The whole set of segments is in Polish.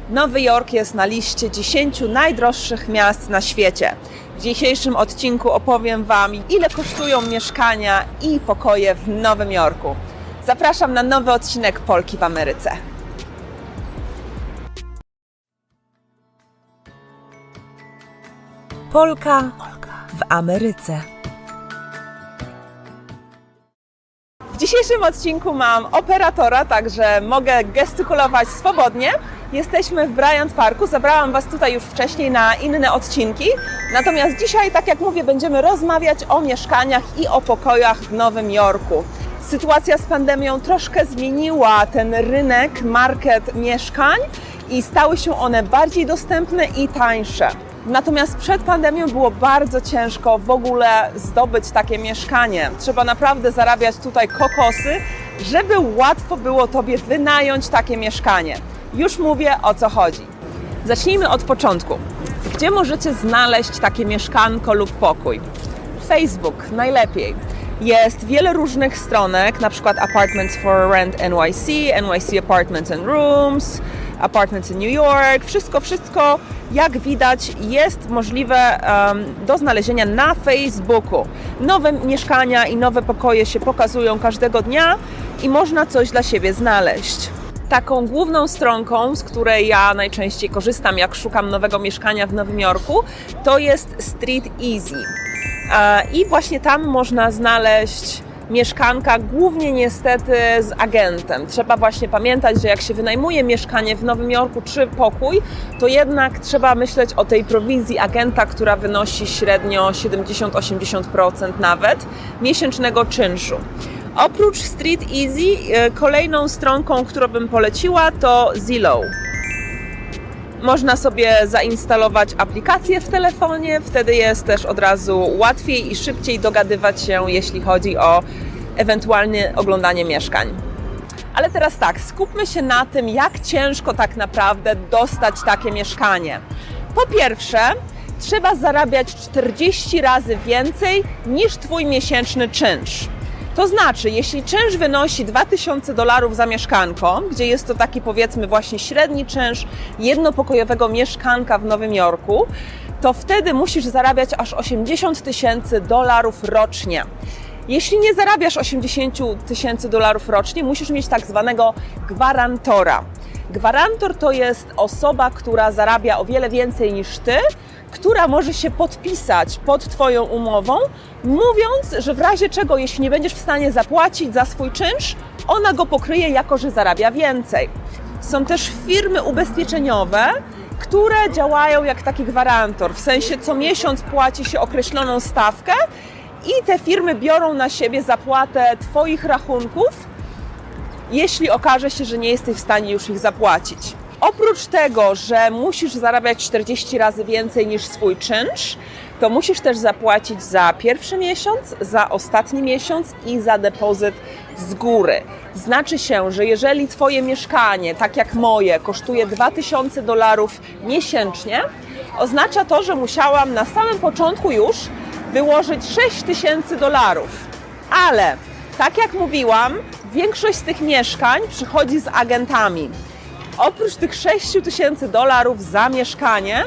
Nowy Jork jest na liście 10 najdroższych miast na świecie. W dzisiejszym odcinku opowiem Wam, ile kosztują mieszkania i pokoje w Nowym Jorku. Zapraszam na nowy odcinek Polki w Ameryce. Polka w Ameryce. W dzisiejszym odcinku mam operatora, także mogę gestykulować swobodnie. Jesteśmy w Bryant Parku, zabrałam Was tutaj już wcześniej na inne odcinki. Natomiast dzisiaj, tak jak mówię, będziemy rozmawiać o mieszkaniach i o pokojach w Nowym Jorku. Sytuacja z pandemią troszkę zmieniła ten rynek, market mieszkań i stały się one bardziej dostępne i tańsze. Natomiast przed pandemią było bardzo ciężko w ogóle zdobyć takie mieszkanie. Trzeba naprawdę zarabiać tutaj kokosy, żeby łatwo było Tobie wynająć takie mieszkanie. Już mówię, o co chodzi. Zacznijmy od początku. Gdzie możecie znaleźć takie mieszkanko lub pokój? Facebook najlepiej. Jest wiele różnych stronek, na przykład Apartments for Rent NYC, NYC Apartments and Rooms, Apartments in New York. Wszystko, jak widać, jest możliwe do znalezienia na Facebooku. Nowe mieszkania i nowe pokoje się pokazują każdego dnia i można coś dla siebie znaleźć. Taką główną stronką, z której ja najczęściej korzystam, jak szukam nowego mieszkania w Nowym Jorku, to jest Street Easy. I właśnie tam można znaleźć mieszkanka, głównie niestety z agentem. Trzeba właśnie pamiętać, że jak się wynajmuje mieszkanie w Nowym Jorku czy pokój, to jednak trzeba myśleć o tej prowizji agenta, która wynosi średnio 70-80% nawet miesięcznego czynszu. Oprócz Street Easy, kolejną stronką, którą bym poleciła, to Zillow. Można sobie zainstalować aplikację w telefonie, wtedy jest też od razu łatwiej i szybciej dogadywać się, jeśli chodzi o ewentualne oglądanie mieszkań. Ale teraz tak, skupmy się na tym, jak ciężko tak naprawdę dostać takie mieszkanie. Po pierwsze, trzeba zarabiać 40 razy więcej niż Twój miesięczny czynsz. To znaczy, jeśli czynsz wynosi $2000 za mieszkanko, gdzie jest to taki, powiedzmy, właśnie średni czynsz jednopokojowego mieszkanka w Nowym Jorku, to wtedy musisz zarabiać aż $80,000 rocznie. Jeśli nie zarabiasz $80,000 rocznie, musisz mieć tak zwanego gwarantora. Gwarantor to jest osoba, która zarabia o wiele więcej niż Ty, która może się podpisać pod Twoją umową, mówiąc, że w razie czego, jeśli nie będziesz w stanie zapłacić za swój czynsz, ona go pokryje, jako że zarabia więcej. Są też firmy ubezpieczeniowe, które działają jak taki gwarantor, w sensie co miesiąc płaci się określoną stawkę i te firmy biorą na siebie zapłatę Twoich rachunków, jeśli okaże się, że nie jesteś w stanie już ich zapłacić. Oprócz tego, że musisz zarabiać 40 razy więcej niż swój czynsz, to musisz też zapłacić za pierwszy miesiąc, za ostatni miesiąc i za depozyt z góry. Znaczy się, że jeżeli Twoje mieszkanie, tak jak moje, kosztuje $2000 miesięcznie, oznacza to, że musiałam na samym początku już wyłożyć $6000. Ale, tak jak mówiłam, większość z tych mieszkań przychodzi z agentami. Oprócz tych $6000 za mieszkanie,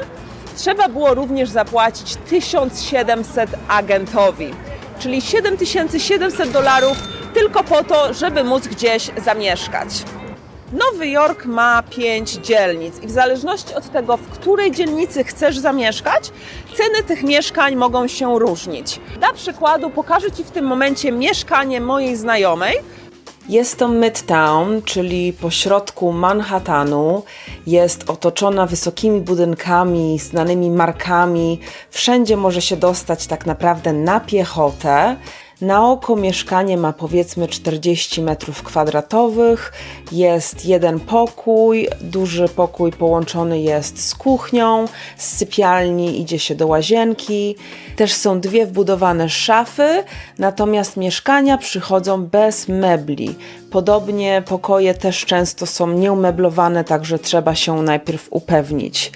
trzeba było również zapłacić $1700 agentowi, czyli $7700 tylko po to, żeby móc gdzieś zamieszkać. Nowy Jork ma 5 dzielnic i w zależności od tego, w której dzielnicy chcesz zamieszkać, ceny tych mieszkań mogą się różnić. Dla przykładu pokażę Ci w tym momencie mieszkanie mojej znajomej. Jest to Midtown, czyli pośrodku Manhattanu. Jest otoczona wysokimi budynkami, znanymi markami. Wszędzie może się dostać tak naprawdę na piechotę. Na oko mieszkanie ma powiedzmy 40 m2. Jest jeden pokój, duży pokój połączony jest z kuchnią, z sypialni idzie się do łazienki. Też są dwie wbudowane szafy, natomiast mieszkania przychodzą bez mebli. Podobnie pokoje też często są nieumeblowane, także trzeba się najpierw upewnić.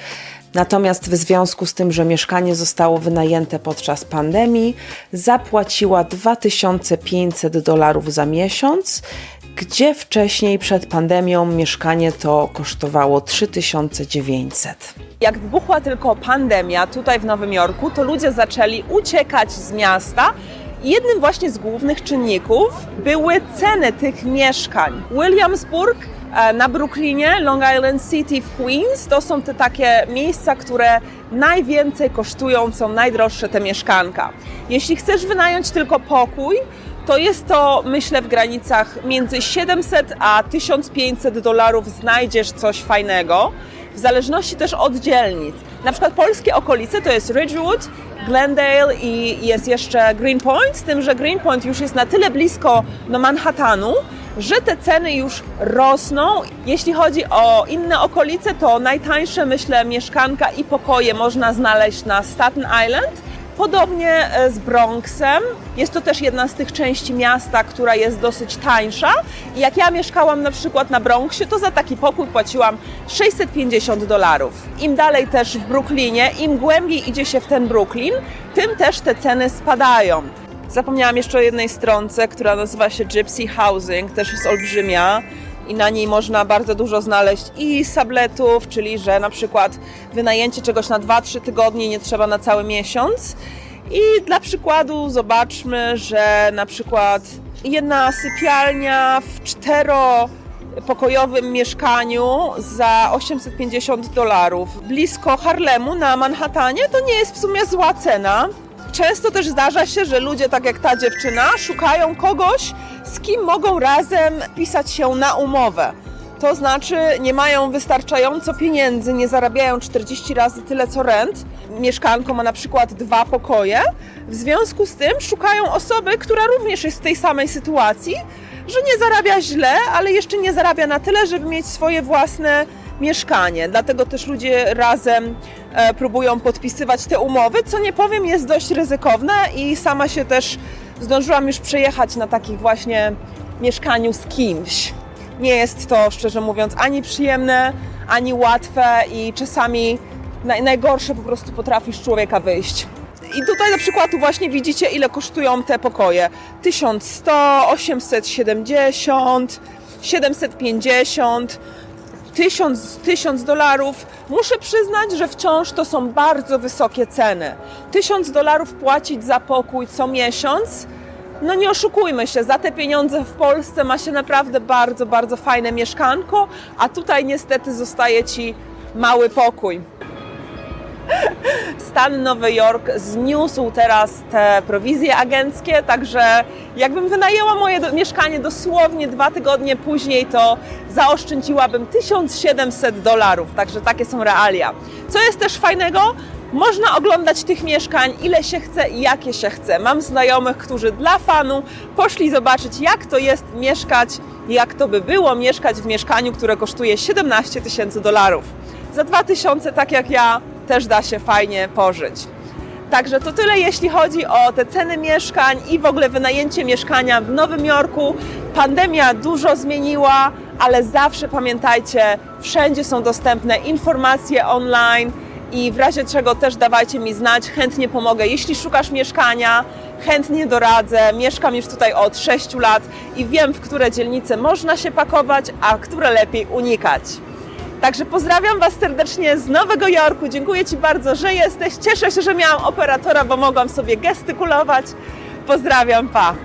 Natomiast w związku z tym, że mieszkanie zostało wynajęte podczas pandemii, zapłaciła $2500 za miesiąc gdzie wcześniej przed pandemią mieszkanie to kosztowało 3900. Jak wybuchła tylko pandemia tutaj w Nowym Jorku, to ludzie zaczęli uciekać z miasta. I jednym właśnie z głównych czynników były ceny tych mieszkań. Williamsburg na Brooklynie, Long Island City w Queens, to są te takie miejsca, które najwięcej kosztują, są najdroższe te mieszkanka. Jeśli chcesz wynająć tylko pokój, to jest to, myślę, w granicach między 700 a 1500 dolarów znajdziesz coś fajnego, w zależności też od dzielnic. Na przykład polskie okolice to jest Ridgewood, Glendale i jest jeszcze Greenpoint, z tym, że Greenpoint już jest na tyle blisko do Manhattanu, że te ceny już rosną. Jeśli chodzi o inne okolice, to najtańsze, myślę, mieszkanka i pokoje można znaleźć na Staten Island. Podobnie z Bronxem. Jest to też jedna z tych części miasta, która jest dosyć tańsza. I jak ja mieszkałam na przykład na Bronxie, to za taki pokój płaciłam 650 dolarów. Im dalej też w Brooklynie, im głębiej idzie się w ten Brooklyn, tym też te ceny spadają. Zapomniałam jeszcze o jednej stronce, która nazywa się Gypsy Housing, też jest olbrzymia. I na niej można bardzo dużo znaleźć i subletów, czyli że na przykład wynajęcie czegoś na 2-3 tygodnie nie trzeba na cały miesiąc. I dla przykładu zobaczmy, że na przykład jedna sypialnia w 4-pokojowym mieszkaniu za 850 dolarów blisko Harlemu na Manhattanie to nie jest w sumie zła cena. Często też zdarza się, że ludzie, tak jak ta dziewczyna, szukają kogoś, z kim mogą razem wpisać się na umowę. To znaczy nie mają wystarczająco pieniędzy, nie zarabiają 40 razy tyle co rent. Mieszkanko ma na przykład 2 pokoje. W związku z tym szukają osoby, która również jest w tej samej sytuacji, że nie zarabia źle, ale jeszcze nie zarabia na tyle, żeby mieć swoje własne mieszkanie. Dlatego też ludzie razem próbują podpisywać te umowy, co nie powiem jest dość ryzykowne i sama się też zdążyłam już przejechać na takich właśnie mieszkaniu z kimś. Nie jest to, szczerze mówiąc, ani przyjemne, ani łatwe i czasami najgorsze po prostu potrafi z człowieka wyjść. I tutaj na przykład tu właśnie widzicie, ile kosztują te pokoje. 1100, 870, 750, 1000 dolarów. Muszę przyznać, że wciąż to są bardzo wysokie ceny. 1000 dolarów płacić za pokój co miesiąc, no nie oszukujmy się, za te pieniądze w Polsce ma się naprawdę bardzo, bardzo fajne mieszkanko, a tutaj niestety zostaje Ci mały pokój. Stan Nowy Jork zniósł teraz te prowizje agenckie, także jakbym wynajęła moje mieszkanie dosłownie 2 tygodnie później, to zaoszczędziłabym 1700 dolarów, także takie są realia. Co jest też fajnego? Można oglądać tych mieszkań ile się chce i jakie się chce. Mam znajomych, którzy dla fanu poszli zobaczyć, jak to jest mieszkać, jak to by było mieszkać w mieszkaniu, które kosztuje 17 000 dolarów. Za 2000, tak jak ja, też da się fajnie pożyć. Także to tyle, jeśli chodzi o te ceny mieszkań i w ogóle wynajęcie mieszkania w Nowym Jorku. Pandemia dużo zmieniła, ale zawsze pamiętajcie, wszędzie są dostępne informacje online i w razie czego też dawajcie mi znać, chętnie pomogę. Jeśli szukasz mieszkania, chętnie doradzę. Mieszkam już tutaj od 6 lat i wiem, w które dzielnice można się pakować, a które lepiej unikać. Także pozdrawiam Was serdecznie z Nowego Jorku. Dziękuję Ci bardzo, że jesteś. Cieszę się, że miałam operatora, bo mogłam sobie gestykulować. Pozdrawiam, pa!